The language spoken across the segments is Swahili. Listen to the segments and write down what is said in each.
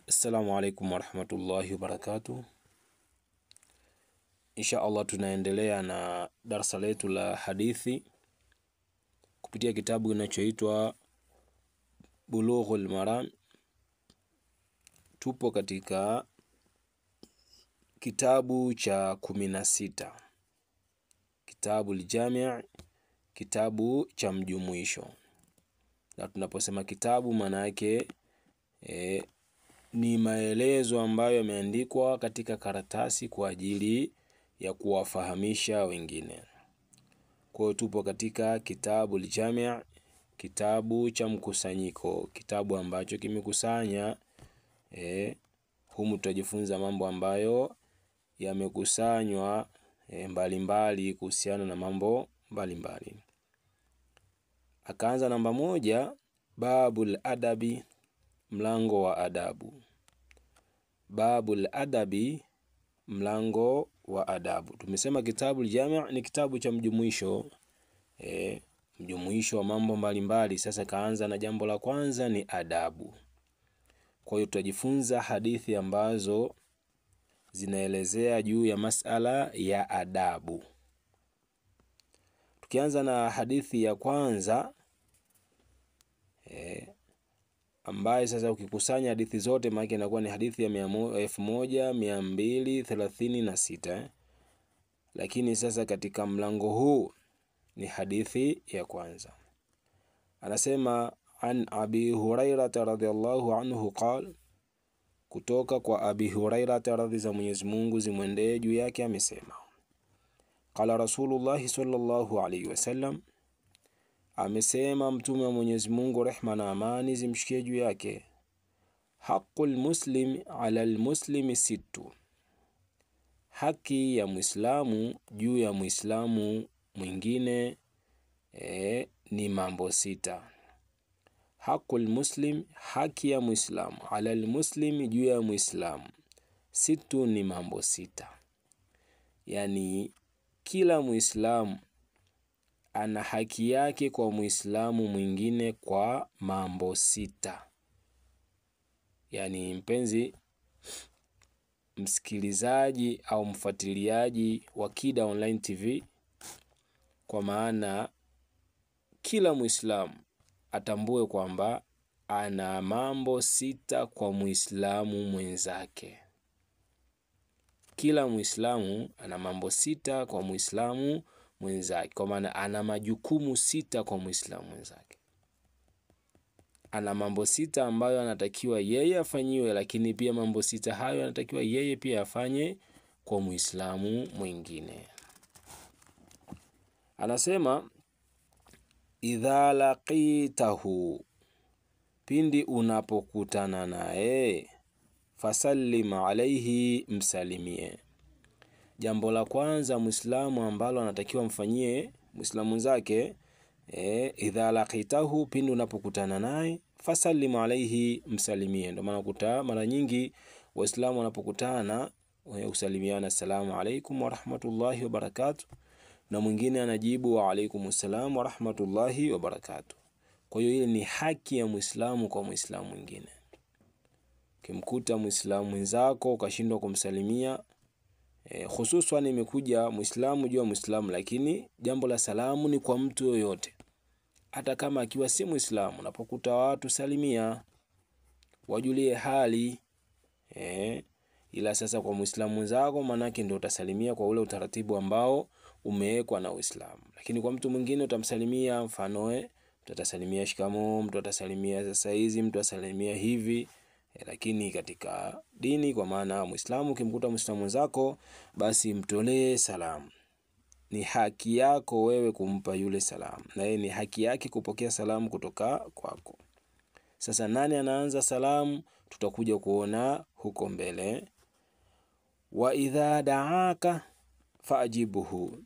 Assalamu alaikum warahmatullahi wabarakatuh. Insha Allah tunaendelea na darasa letu la hadithi kupitia kitabu kinachoitwa Bulughul Maram. Tupo katika kitabu cha 16, kitabu al-Jami', kitabu cha mjumuisho. Na tunaposema kitabu maana yake ni maelezo ambayo yameandikwa katika karatasi kwa ajili ya kuwafahamisha wengine. Kwa hiyo tupo katika kitabu al-Jami', kitabu cha mkusanyiko, kitabu ambacho kimekusanya humu tutajifunza mambo ambayo yamekusanywa mbalimbali kuhusiana na mambo mbalimbali. Akaanza namba 1, babul adabi, mlango wa adabu. Babul adabi, mlango wa adabu. Tumesema kitabu al-Jami' ni kitabu cha mjumuisho, mjumuisho wa mambo mbalimbali. Sasa kaanza na jambo la kwanza ni adabu. Kwa hiyo tutajifunza hadithi ambazo zinaelezea juu ya masala ya adabu. Tukianza na hadithi ya kwanza ambaye sasa ukikusanya hadithi zote maana inakuwa ni hadithi ya 1236. Lakini sasa katika mlango huu ni hadithi ya kwanza. Anasema an Abi Hurairah radhiyallahu anhu qala, kutoka kwa Abi Hurairah radhi za Mwenyezi Mungu zimwendee juu yake amesema, qala Rasulullah sallallahu alayhi wasallam, amesema mtume wa Mwenyezi Mungu rehma na amani zimshikie juu yake, haqqul muslim ala almuslimi sittu, haki ya Muislamu juu ya Muislamu mwingine ni mambo sita. Haqqul muslim, haki ya Muislamu, ala almuslim, juu ya Muislamu, sittu, ni mambo sita. Yani kila Muislamu ana haki yake kwa Muislamu mwingine kwa mambo sita. Yani mpenzi msikilizaji au mfuatiliaji wa Kida Online TV, kwa maana kila Muislamu atambue kwamba ana mambo sita kwa Muislamu mwenzake. Kila Muislamu ana mambo sita kwa Muislamu mwenzake, kwa maana ana majukumu sita kwa Muislamu mwenzake. Ana mambo sita ambayo anatakiwa yeye afanyiwe, lakini pia mambo sita hayo anatakiwa yeye pia afanye kwa Muislamu mwingine. Anasema idha laqitahu, pindi unapokutana naye, fasallim alayhi, msalimie. Jambo la kwanza Muislamu ambalo anatakiwa mfanyie Muislamu mwenzake, idha laqitahu, pindi unapokutana naye, fasallim alayhi, msalimie. Ndio maana mara nyingi Waislamu wanapokutana usalimiana assalamu alaykum wa rahmatullahi wa barakatuh, na mwingine anajibu wa alaykumus salam wa rahmatullahi wa barakatuh. Kwa hiyo ile ni haki ya Muislamu kwa Muislamu mwingine. Ukimkuta Muislamu mwenzako ukashindwa kumsalimia, hususan imekuja Muislamu juu ya Muislamu, lakini jambo la salamu ni kwa mtu yoyote, hata kama akiwa si Muislamu. Unapokuta watu salimia, wajulie hali, ila sasa kwa Muislamu mwenzako manake ndio utasalimia kwa ule utaratibu ambao umewekwa na Uislamu. Lakini kwa mtu mwingine utamsalimia, mfano mtu atasalimia shikamoo, mtu atasalimia sasa hizi, mtu atasalimia hivi. Lakini katika dini, kwa maana Muislamu ukimkuta Muislamu mwenzako basi mtolee salamu. Ni haki yako wewe kumpa yule salamu, na yeye ni haki yake kupokea salamu kutoka kwako. Sasa nani anaanza salamu tutakuja kuona huko mbele. Wa idha daaka faajibuhu,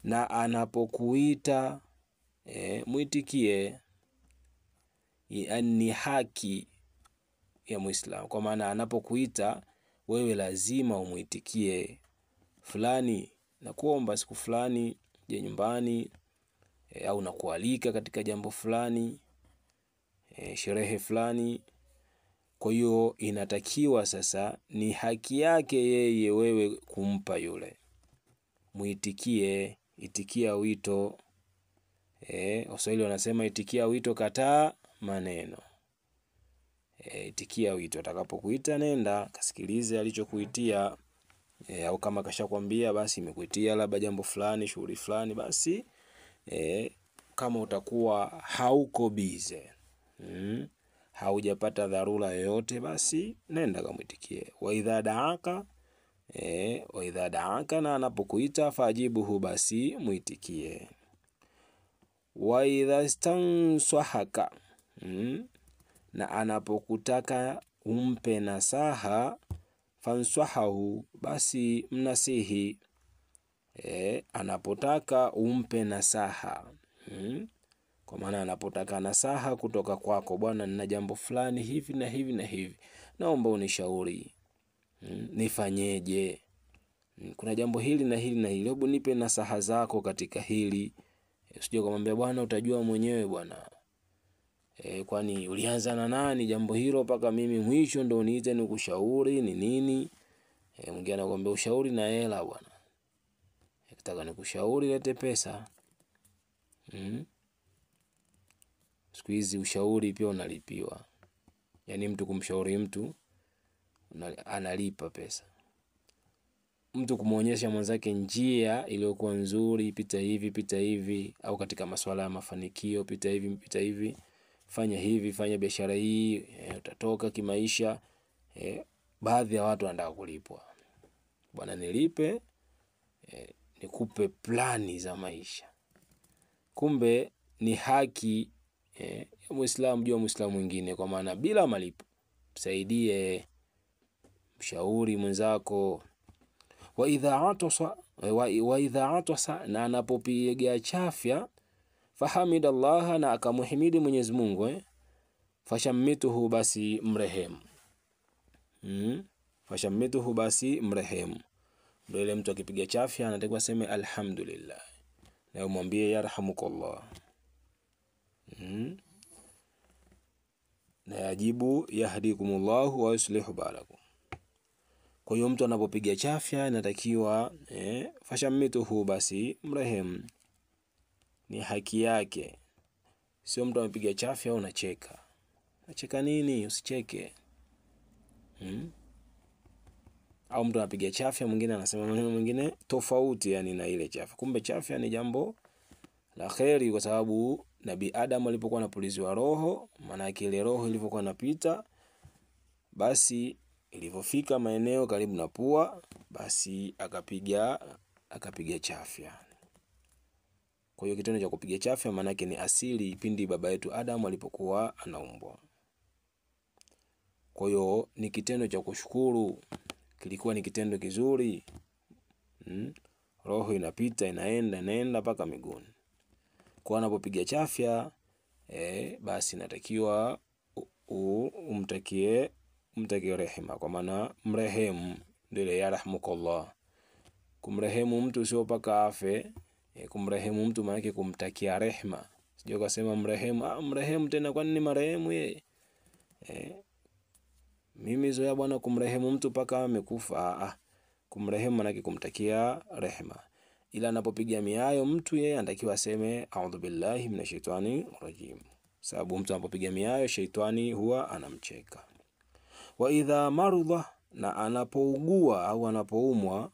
na anapokuita muitikie. Ni haki ya Muislamu, kwa maana anapokuita wewe lazima umuitikie. Fulani nakuomba siku fulani je nyumbani, au nakualika katika jambo fulani, sherehe fulani, Kwa hiyo inatakiwa sasa ni haki yake yeye wewe kumpa yule. Muitikie, itikia wito. Waswahili wanasema itikia wito, kataa maneno. Itikia wito, atakapokuita nenda kasikilize alichokuitia. Au kama kashakwambia basi imekuitia labda jambo fulani, shughuli fulani, basi kama utakuwa hauko bize, haujapata dharura yoyote, basi nenda kamuitikie. Wa idha daaka, na anapokuita fajibuhu, basi muitikie. Wa idha istansahaka, na anapokutaka umpe nasaha, fansahahu, basi mnasihi. Anapotaka umpe nasaha, kwa maana anapotaka nasaha kutoka kwako, bwana nina jambo fulani hivi na hivi na hivi, naomba unishauri nifanyeje, kuna jambo hili na hili na hili, hebu nipe nasaha zako katika hili. Usije kumwambia bwana utajua mwenyewe bwana, kwani ulianza na nani jambo hilo mpaka mimi mwisho ndo niite nikushauri ni nini? Mwingine anakuambia ushauri na hela bwana, nataka nikushauri lete pesa. Siku hizi ushauri pia unalipiwa, yaani mtu kumshauri mtu analipa pesa. Mtu kumuonyesha mwenzake njia iliyokuwa nzuri, pita hivi, au katika masuala ya mafanikio, pita hivi, fanya hivi, fanya biashara hii, utatoka kimaisha. Baadhi ya watu wanataka kulipwa, bwana nilipe, nikupe plani za maisha. Kumbe ni haki ya Muislamu jua Muislamu mwingine, kwa maana bila malipo msaidie, mshauri mwenzako. Wa idha atasa, na anapopiga chafya, fahamidallaha, na akamuhimidi Mwenyezi Mungu, fashammituhu, basi mrehemu. Fashammituhu, basi mrehemu. Ndio ile mtu akipiga chafya anatakiwa aseme alhamdulillah, na umwambie yarhamukallah, na yajibu yahdikumullahu wa yuslihu balakum. Kwa hiyo mtu anapopiga chafya inatakiwa fashammituhu, basi mrehemu, ni haki yake. Sio mtu anapiga chafya unacheka. Unacheka nini? Usicheke. Au mtu anapiga chafya mwingine anasema maneno mengine tofauti yani na ile chafya. Kumbe chafya ni jambo la kheri, kwa sababu Nabii Adam alipokuwa anapuliziwa roho, maana yake ile roho ilivyokuwa inapita, basi ilivyofika maeneo karibu na pua, basi akapiga chafya. Kwa hiyo kitendo cha kupiga chafya maana yake ni asili pindi baba yetu Adam alipokuwa anaumbwa. Kwa hiyo ni kitendo cha kushukuru, kilikuwa ni kitendo kizuri. Roho inapita inaenda mpaka miguuni. Kwa anapopiga chafya basi natakiwa umtakie rehema, kwa maana mrehemu, ndio yarhamukallah. Kumrehemu mtu sio paka afe. Kumrehemu mtu maana yake kumtakia rehema. Sio kusema mrehemu tena, kwani ni marehemu yeye. Mimi zoea bwana kumrehemu mtu paka amekufa. Kumrehemu maana yake kumtakia rehema. Ila anapopiga miayo mtu, yeye anatakiwa aseme a'udhu billahi minashaitani rajim, sababu mtu anapopiga miayo shaitani huwa anamcheka. Wa idha marudha, na anapougua au anapoumwa,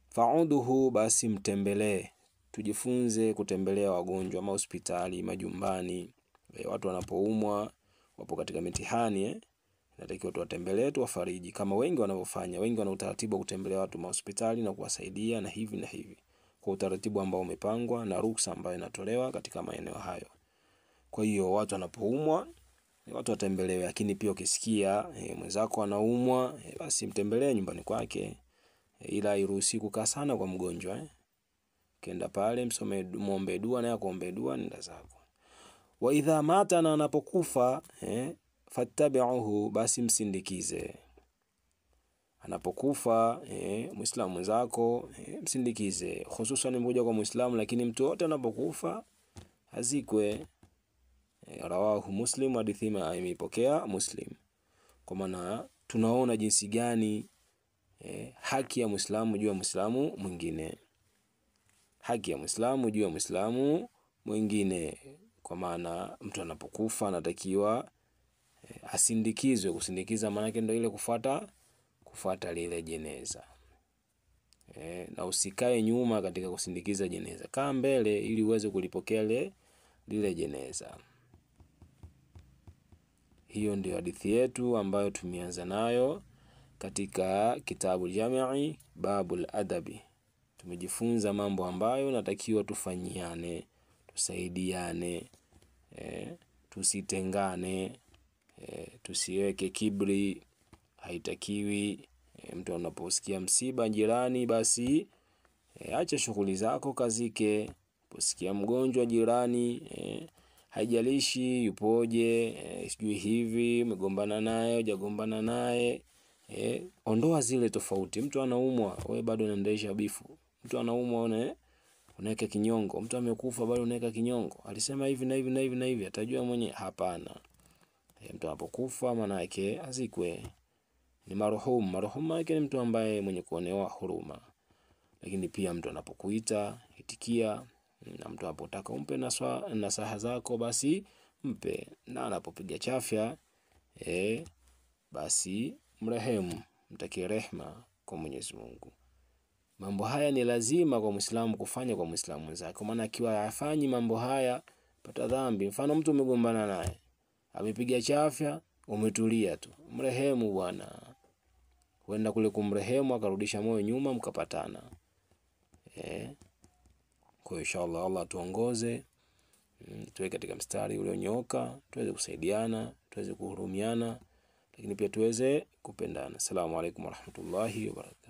fa'uduhu, basi mtembelee. Tujifunze kutembelea wagonjwa hospitali, majumbani. Watu wanapoumwa, wapo katika mitihani, natakiwa tuwatembelee, tuwafariji kama wengi wanavyofanya. Wengi wana utaratibu wa kutembelea watu hospitali na kuwasaidia na hivi, kwa utaratibu ambao umepangwa na ruksa ambayo inatolewa katika maeneo hayo. Kwa hiyo watu wanapoumwa watu watembelewe, lakini pia ukisikia mwenzako anaumwa, basi mtembelee nyumbani kwake. Ila hairuhusi kukaa sana kwa mgonjwa. Kenda pale muombe dua, naye akuombe dua, nenda zako. Wa idha mata, na anapokufa, fattabi'uhu, basi msindikize. Anapokufa Muislamu mwenzako, msindikize. Hususan mmoja kwa Muislamu, lakini mtu wote anapokufa azikwe. Rawahu Muslim, hadithi imeipokea Muslim. Kwa maana tunaona jinsi gani haki ya Muislamu juu ya Muislamu mwingine, haki ya Muislamu juu ya Muislamu mwingine. Kwa maana mtu anapokufa anatakiwa asindikizwe. Kusindikiza maana yake ndio ile kufuata lile jeneza. Na usikae nyuma katika kusindikiza jeneza, kaa mbele ili uweze kulipokea lile jeneza. Hiyo ndio hadithi yetu ambayo tumeanza nayo katika kitabu Jami' Babul Adabi. Tumejifunza mambo ambayo natakiwa tufanyiane, tusaidiane, tusitengane, tusiweke kibri, haitakiwi. Mtu anaposikia msiba jirani, basi acha shughuli zako kazike. Posikia mgonjwa jirani, haijalishi yupoje, sijui hivi umegombana naye hujagombana naye, ondoa zile tofauti. Mtu anaumwa, wewe bado unaendelea bifu. Mtu anaumwa, unaweka kinyongo. Mtu amekufa, bado unaweka kinyongo. Alisema hivi na hivi na hivi na hivi, atajua mwenyewe. Hapana. Mtu anapokufa maana yake azikwe, ni marhum. Marhum yake ni mtu ambaye mwenye kuonewa huruma. Lakini pia mtu anapokuita itikia, na mtu anapotaka umpe nasaha zako basi mpe, na anapopiga chafya basi mrehemu, mtakie rehema kwa Mwenyezi Mungu. Mambo haya ni lazima kwa Muislamu kufanya kwa Muislamu mwenzake, kwa maana akiwa hafanyi mambo haya pata dhambi. Mfano mtu umegombana naye, amepiga chafya, umetulia tu, mrehemu bwana. Huenda kule kumrehemu akarudisha moyo nyuma, mkapatana. Kwa inshallah Allah tuongoze, tuwe katika mstari ulionyooka, tuweze kusaidiana, tuweze kuhurumiana, lakini pia tuweze kupendana. Asalamu alaykum warahmatullahi wabarakatuh.